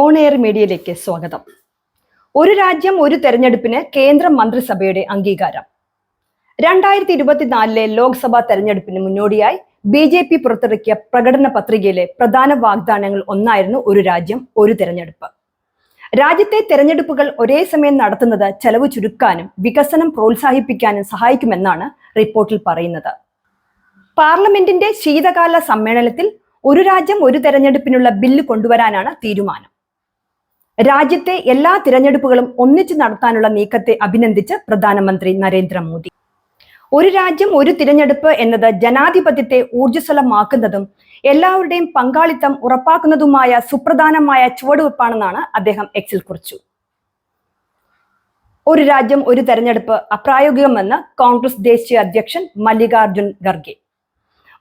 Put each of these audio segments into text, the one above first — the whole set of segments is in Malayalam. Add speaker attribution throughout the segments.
Speaker 1: ഓൺ എയർ മീഡിയയിലേക്ക് സ്വാഗതം. ഒരു രാജ്യം ഒരു തെരഞ്ഞെടുപ്പിന് കേന്ദ്ര മന്ത്രിസഭയുടെ അംഗീകാരം. 2024 ലോക്സഭാ തെരഞ്ഞെടുപ്പിന് മുന്നോടിയായി BJP പുറത്തിറക്കിയ പ്രകടന പത്രികയിലെ പ്രധാന വാഗ്ദാനങ്ങൾ ഒന്നായിരുന്നു ഒരു രാജ്യം ഒരു തെരഞ്ഞെടുപ്പ്. രാജ്യത്തെ തെരഞ്ഞെടുപ്പുകൾ ഒരേ സമയം നടത്തുന്നത് ചെലവ് ചുരുക്കാനും വികസനം പ്രോത്സാഹിപ്പിക്കാനും സഹായിക്കുമെന്നാണ് റിപ്പോർട്ടിൽ പറയുന്നത്. പാർലമെന്റിന്റെ ശീതകാല സമ്മേളനത്തിൽ ഒരു രാജ്യം ഒരു തെരഞ്ഞെടുപ്പിനുള്ള ബില്ല് കൊണ്ടുവരാനാണ് തീരുമാനം. രാജ്യത്തെ എല്ലാ തിരഞ്ഞെടുപ്പുകളും ഒന്നിച്ചു നടത്താനുള്ള നീക്കത്തെ അഭിനന്ദിച്ച് പ്രധാനമന്ത്രി നരേന്ദ്രമോദി. ഒരു രാജ്യം ഒരു തിരഞ്ഞെടുപ്പ് എന്നത് ജനാധിപത്യത്തെ ഊർജ്ജസ്വലമാക്കുന്നതും എല്ലാവരുടെയും പങ്കാളിത്തം ഉറപ്പാക്കുന്നതുമായ സുപ്രധാനമായ ചുവടുവെപ്പാണെന്നാണ് അദ്ദേഹം എക്സിൽ കുറിച്ചു. ഒരു രാജ്യം ഒരു തെരഞ്ഞെടുപ്പ് അപ്രായോഗികമെന്ന് കോൺഗ്രസ് ദേശീയ അധ്യക്ഷൻ മല്ലികാർജുൻ ഖർഗെ.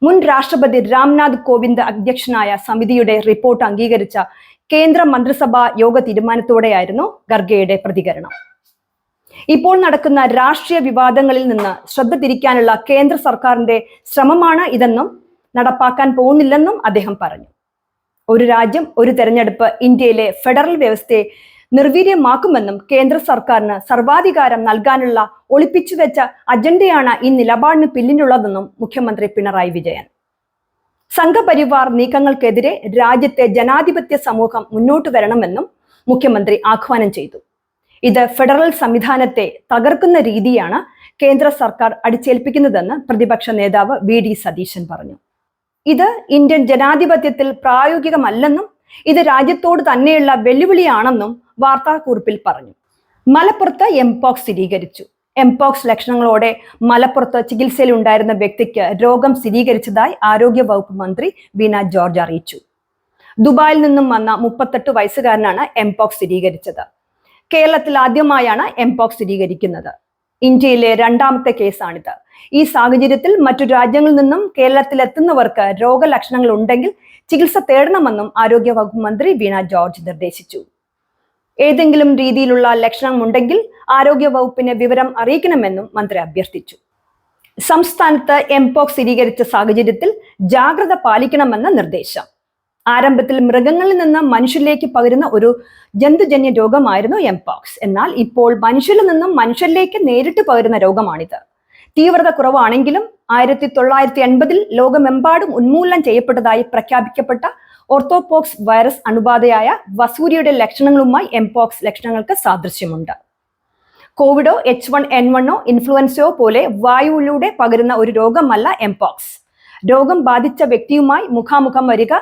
Speaker 1: മുൻ രാഷ്ട്രപതി രാംനാഥ് കോവിന്ദ് അധ്യക്ഷനായ സമിതിയുടെ റിപ്പോർട്ട് അംഗീകരിച്ച കേന്ദ്ര മന്ത്രിസഭാ യോഗ തീരുമാനത്തോടെയായിരുന്നു ഖർഗെയുടെ പ്രതികരണം. ഇപ്പോൾ നടക്കുന്ന രാഷ്ട്രീയ വിവാദങ്ങളിൽ നിന്ന് ശ്രദ്ധ തിരിക്കാനുള്ള കേന്ദ്ര സർക്കാരിന്റെ ശ്രമമാണ് ഇതെന്നും നടപ്പാക്കാൻ പോകുന്നില്ലെന്നും അദ്ദേഹം പറഞ്ഞു. ഒരു രാജ്യം ഒരു തെരഞ്ഞെടുപ്പ് ഇന്ത്യയിലെ ഫെഡറൽ വ്യവസ്ഥയെ നിർവീര്യമാക്കുമെന്നും കേന്ദ്ര സർക്കാരിന് സർവാധികാരം നൽകാനുള്ള ഒളിപ്പിച്ചുവെച്ച അജണ്ടയാണ് ഈ നിലപാടിന് പിന്നിലുള്ളതെന്നും മുഖ്യമന്ത്രി പിണറായി വിജയൻ. സംഘപരിവാർ നീക്കങ്ങൾക്കെതിരെ രാജ്യത്തെ ജനാധിപത്യ സമൂഹം മുന്നോട്ട് വരണമെന്നും മുഖ്യമന്ത്രി ആഹ്വാനം ചെയ്തു. ഇത് ഫെഡറൽ സംവിധാനത്തെ തകർക്കുന്ന രീതിയാണ് കേന്ദ്ര സർക്കാർ അടിച്ചേൽപ്പിക്കുന്നതെന്ന് പ്രതിപക്ഷ നേതാവ് VD സതീശൻ പറഞ്ഞു. ഇത് ഇന്ത്യൻ ജനാധിപത്യത്തിൽ പ്രായോഗികമല്ലെന്നും ഇത് രാജ്യത്തോട് തന്നെയുള്ള വെല്ലുവിളിയാണെന്നും വാർത്താക്കുറിപ്പിൽ പറഞ്ഞു. മലപ്പുറത്ത് എംപോക്സ് സ്ഥിരീകരിച്ചു. എംപോക്സ് ലക്ഷണങ്ങളോടെ മലപ്പുറത്ത് ചികിത്സയിൽ ഉണ്ടായിരുന്ന വ്യക്തിക്ക് രോഗം സ്ഥിരീകരിച്ചതായി ആരോഗ്യ വകുപ്പ് മന്ത്രി വീണ ജോർജ് അറിയിച്ചു. ദുബായിൽ നിന്നും വന്ന 38 വയസ്സുകാരനാണ് എംപോക്സ് സ്ഥിരീകരിച്ചത്. കേരളത്തിൽ ആദ്യമായാണ് എംപോക്സ് സ്ഥിരീകരിക്കുന്നത്. ഇന്ത്യയിലെ രണ്ടാമത്തെ കേസാണിത്. ഈ സാഹചര്യത്തിൽ മറ്റു രാജ്യങ്ങളിൽ നിന്നും കേരളത്തിൽ എത്തുന്നവർക്ക് രോഗലക്ഷണങ്ങൾ ഉണ്ടെങ്കിൽ ചികിത്സ തേടണമെന്നും ആരോഗ്യ വകുപ്പ് മന്ത്രി വീണ ജോർജ് നിർദ്ദേശിച്ചു. ഏതെങ്കിലും രീതിയിലുള്ള ലക്ഷണമുണ്ടെങ്കിൽ ആരോഗ്യ വകുപ്പിനെ വിവരം അറിയിക്കണമെന്നും മന്ത്രി അഭ്യർത്ഥിച്ചു. സംസ്ഥാനത്ത് എംപോക്സ് സ്ഥിരീകരിച്ച സാഹചര്യത്തിൽ ജാഗ്രത പാലിക്കണമെന്ന നിർദ്ദേശം. ആരംഭത്തിൽ മൃഗങ്ങളിൽ നിന്ന് മനുഷ്യരിലേക്ക് പകരുന്ന ഒരു ജന്തുജന്യ രോഗമായിരുന്നു എംപോക്സ്. എന്നാൽ ഇപ്പോൾ മനുഷ്യരിൽ നിന്നും മനുഷ്യരിലേക്ക് നേരിട്ട് പകരുന്ന രോഗമാണിത്. തീവ്രത കുറവാണെങ്കിലും 1980 ലോകമെമ്പാടും ഉന്മൂലനം ചെയ്യപ്പെട്ടതായി പ്രഖ്യാപിക്കപ്പെട്ട ഓർത്തോപോക്സ് വൈറസ് അണുബാധയായ വസൂരിയുടെ ലക്ഷണങ്ങളുമായി എംപോക്സ് ലക്ഷണങ്ങൾക്ക് സാദൃശ്യമുണ്ട്. കോവിഡോ H1N1 ഇൻഫ്ലുവൻസയോ പോലെ വായുവിലൂടെ പകരുന്ന ഒരു രോഗമല്ല എംപോക്സ്. രോഗം ബാധിച്ച വ്യക്തിയുമായി മുഖാമുഖം വരിക,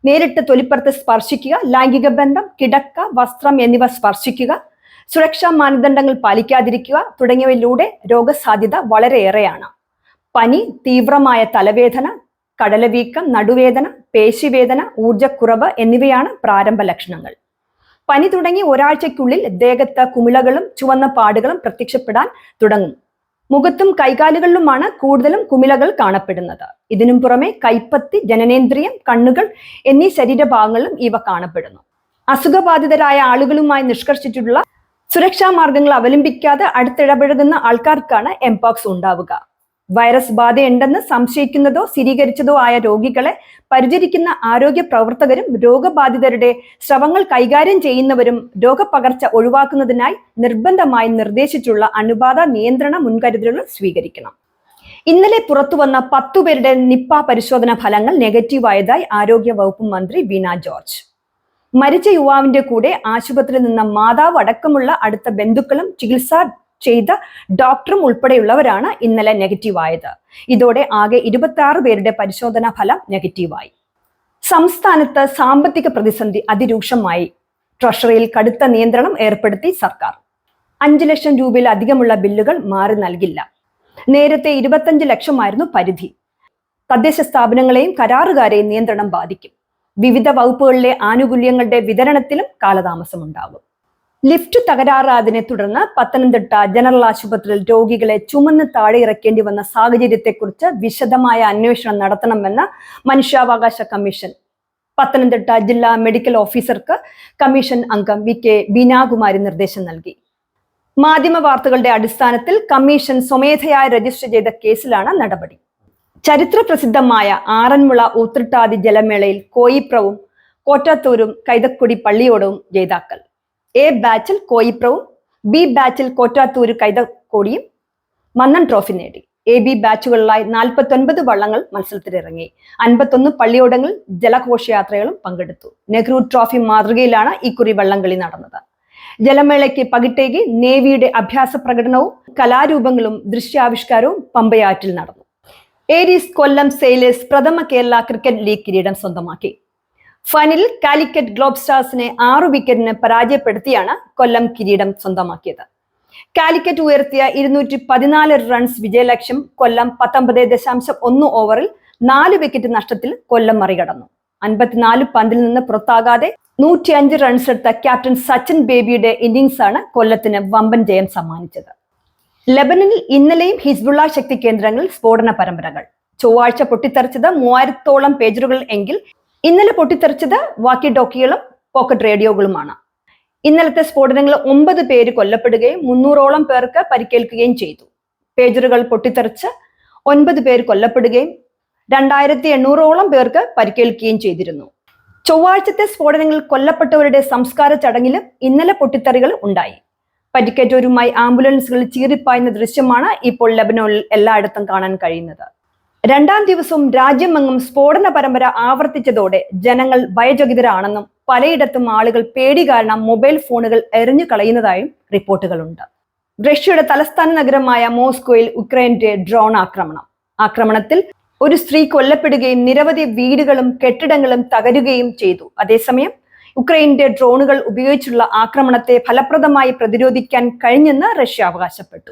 Speaker 1: നേരിട്ട് തൊലിപ്പുറത്ത് സ്പർശിക്കുക, ലൈംഗിക ബന്ധം, കിടക്ക, വസ്ത്രം എന്നിവ സ്പർശിക്കുക, സുരക്ഷാ മാനദണ്ഡങ്ങൾ പാലിക്കാതിരിക്കുക തുടങ്ങിയവയിലൂടെ രോഗസാധ്യത വളരെയേറെയാണ്. പനി, തീവ്രമായ തലവേദന, കടലവീക്കം, നടുവേദന, പേശിവേദന, ഊർജ്ജക്കുറവ് എന്നിവയാണ് പ്രാരംഭ ലക്ഷണങ്ങൾ. പനി തുടങ്ങി ഒരാഴ്ചയ്ക്കുള്ളിൽ ദേഹത്ത് കുമിളകളും ചുവന്ന പാടുകളും പ്രത്യക്ഷപ്പെടാൻ തുടങ്ങും. മുഖത്തും കൈകാലുകളിലുമാണ് കൂടുതലും കുമിളകൾ കാണപ്പെടുന്നത്. ഇതിനും പുറമെ കൈപ്പത്തി, ജനനേന്ദ്രിയം, കണ്ണുകൾ എന്നീ ശരീരഭാഗങ്ങളിലും ഇവ കാണപ്പെടുന്നു. അസുഖബാധിതരായ ആളുകളുമായി നിഷ്കർഷിച്ചിട്ടുള്ള സുരക്ഷാ മാർഗങ്ങൾ അവലംബിക്കാതെ അടുത്തിടപഴകുന്ന ആൾക്കാർക്കാണ് എംപോക്സ് ഉണ്ടാവുക. വൈറസ് ബാധയുണ്ടെന്ന് സംശയിക്കുന്നതോ സ്ഥിരീകരിച്ചതോ ആയ രോഗികളെ പരിചരിക്കുന്ന ആരോഗ്യ പ്രവർത്തകരും രോഗബാധിതരുടെ സ്രവങ്ങൾ കൈകാര്യം ചെയ്യുന്നവരും രോഗപകർച്ച ഒഴിവാക്കുന്നതിനായി നിർബന്ധമായി നിർദ്ദേശിച്ചുള്ള അണുബാധ നിയന്ത്രണ മുൻകരുതലുകൾ സ്വീകരിക്കണം. ഇന്നലെ പുറത്തുവന്ന 10 പേരുടെ നിപ്പ പരിശോധനാ ഫലങ്ങൾ നെഗറ്റീവായതായി ആരോഗ്യ വകുപ്പ് മന്ത്രി വീണ ജോർജ്. മരിച്ച യുവാവിന്റെ കൂടെ ആശുപത്രിയിൽ നിന്ന മാതാവ് അടക്കമുള്ള അടുത്ത ബന്ധുക്കളും ചികിത്സ ചെയ്ത ഡോക്ടറും ഉൾപ്പെടെയുള്ളവരാണ് ഇന്നലെ നെഗറ്റീവായത്. ഇതോടെ ആകെ 26 പേരുടെ പരിശോധനാ ഫലം നെഗറ്റീവായി. സംസ്ഥാനത്ത് സാമ്പത്തിക പ്രതിസന്ധി അതിരൂക്ഷമായി. ട്രഷറിയിൽ കടുത്ത നിയന്ത്രണം ഏർപ്പെടുത്തി സർക്കാർ. 5 ലക്ഷം രൂപയിലധികമുള്ള ബില്ലുകൾ മാറി നൽകില്ല. നേരത്തെ 25 ലക്ഷമായിരുന്നു പരിധി. തദ്ദേശ സ്ഥാപനങ്ങളെയും കരാറുകാരെയും നിയന്ത്രണം ബാധിക്കും. വിവിധ വകുപ്പുകളിലെ ആനുകൂല്യങ്ങളുടെ വിതരണത്തിലും കാലതാമസമുണ്ടാകും. ലിഫ്റ്റ് തകരാറായതിനെ തുടർന്ന് പത്തനംതിട്ട ജനറൽ ആശുപത്രിയിൽ രോഗികളെ ചുമന്ന് താഴെ ഇറക്കേണ്ടി വന്ന സാഹചര്യത്തെക്കുറിച്ച് വിശദമായ അന്വേഷണം നടത്തണമെന്ന് മനുഷ്യാവകാശ കമ്മീഷൻ. പത്തനംതിട്ട ജില്ലാ മെഡിക്കൽ ഓഫീസർക്ക് കമ്മീഷൻ അംഗം VK ബീനാകുമാരി നിർദ്ദേശം നൽകി. മാധ്യമ വാർത്തകളുടെ അടിസ്ഥാനത്തിൽ കമ്മീഷൻ സ്വമേധയായി രജിസ്റ്റർ ചെയ്ത കേസിലാണ് നടപടി. ചരിത്ര പ്രസിദ്ധമായ ആറന്മുള ഊത്രട്ടാതി ജലമേളയിൽ കോയിപ്രവും കോറ്റാത്തൂരും കൈതക്കൊടി പള്ളിയോടവും ജേതാക്കൾ. എ ബാച്ചിൽ കോയിപ്രവും ബി ബാച്ചിൽ കോറ്റാത്തൂര് കൈതക്കോടിയും മന്നൻ ട്രോഫി നേടി. എ ബി ബാച്ചുകളിലായി 49 വള്ളങ്ങൾ മത്സരത്തിലിറങ്ങി. 51 പള്ളിയോടങ്ങളിൽ ജലഘോഷയാത്രകളും പങ്കെടുത്തു. നെഹ്റു ട്രോഫി മാതൃകയിലാണ് ഇക്കുറി വള്ളംകളി നടന്നത്. ജലമേളയ്ക്ക് പകിട്ടേകി നേവിയുടെ അഭ്യാസ പ്രകടനവും കലാരൂപങ്ങളും ദൃശ്യാവിഷ്കാരവും പമ്പയാറ്റിൽ നടന്നു. ഏരീസ് കൊല്ലം സെയിലേഴ്സ് പ്രഥമ കേരള ക്രിക്കറ്റ് ലീഗ് കിരീടം സ്വന്തമാക്കി. ഫൈനലിൽ കാലിക്കറ്റ് ഗ്ലോബ് സ്റ്റാർസിനെ 6 വിക്കറ്റിന് പരാജയപ്പെടുത്തിയാണ് കൊല്ലം കിരീടം സ്വന്തമാക്കിയത്. കാലിക്കറ്റ് ഉയർത്തിയ 214 റൺസ് വിജയലക്ഷ്യം കൊല്ലം 19.1 ഓവറിൽ 4 വിക്കറ്റ് നഷ്ടത്തിൽ കൊല്ലം മറികടന്നു. 54 പന്തിൽ നിന്ന് പുറത്താകാതെ 105 റൺസ് എടുത്ത ക്യാപ്റ്റൻ സച്ചിൻ ബേബിയുടെ ഇന്നിംഗ്സാണ് കൊല്ലത്തിന് വമ്പൻ ജയം സമ്മാനിച്ചത്. ലെബനനിൽ ഇന്നലെയും ഹിസ്ബുള്ള ശക്തി കേന്ദ്രങ്ങളിൽ സ്ഫോടന പരമ്പരകൾ. ചൊവ്വാഴ്ച പൊട്ടിത്തെറിച്ചത് 3000ഓളം പേജറുകൾ എങ്കിൽ ഇന്നലെ പൊട്ടിത്തെറിച്ചത് വാക്കി ടോക്കികളും പോക്കറ്റ് റേഡിയോകളുമാണ്. ഇന്നലത്തെ സ്ഫോടനങ്ങളിൽ 9 പേര് കൊല്ലപ്പെടുകയും 300ഓളം പേർക്ക് പരിക്കേൽക്കുകയും ചെയ്തു. പേജറുകൾ പൊട്ടിത്തെറിച്ച് 9 പേര് കൊല്ലപ്പെടുകയും 2800ഓളം പേർക്ക് പരിക്കേൽക്കുകയും ചെയ്തിരുന്നു. ചൊവ്വാഴ്ചത്തെ സ്ഫോടനങ്ങളിൽ കൊല്ലപ്പെട്ടവരുടെ സംസ്കാര ചടങ്ങിലും ഇന്നലെ പൊട്ടിത്തെറികൾ ഉണ്ടായി. പരിക്കേറ്റവരുമായി ആംബുലൻസുകളിൽ ചീറിപ്പായുന്ന ദൃശ്യമാണ് ഇപ്പോൾ ലെബനോനിൽ എല്ലായിടത്തും കാണാൻ കഴിയുന്നത്. 2ാം ദിവസവും രാജ്യമെങ്ങും സ്ഫോടന പരമ്പര ആവർത്തിച്ചതോടെ ജനങ്ങൾ ഭയചകിതരാണെന്നും പലയിടത്തും ആളുകൾ പേടി കാരണം മൊബൈൽ ഫോണുകൾ എറിഞ്ഞു കളയുന്നതായും റിപ്പോർട്ടുകളുണ്ട്. റഷ്യയുടെ തലസ്ഥാന നഗരമായ മോസ്കോയിൽ ഉക്രൈന്റെ ഡ്രോൺ ആക്രമണത്തിൽ ഒരു സ്ത്രീ കൊല്ലപ്പെടുകയും നിരവധി വീടുകളും കെട്ടിടങ്ങളും തകരുകയും ചെയ്തു. അതേസമയം ഉക്രൈന്റെ ഡ്രോണുകൾ ഉപയോഗിച്ചുള്ള ആക്രമണത്തെ ഫലപ്രദമായി പ്രതിരോധിക്കാൻ കഴിഞ്ഞെന്ന് റഷ്യ അവകാശപ്പെട്ടു.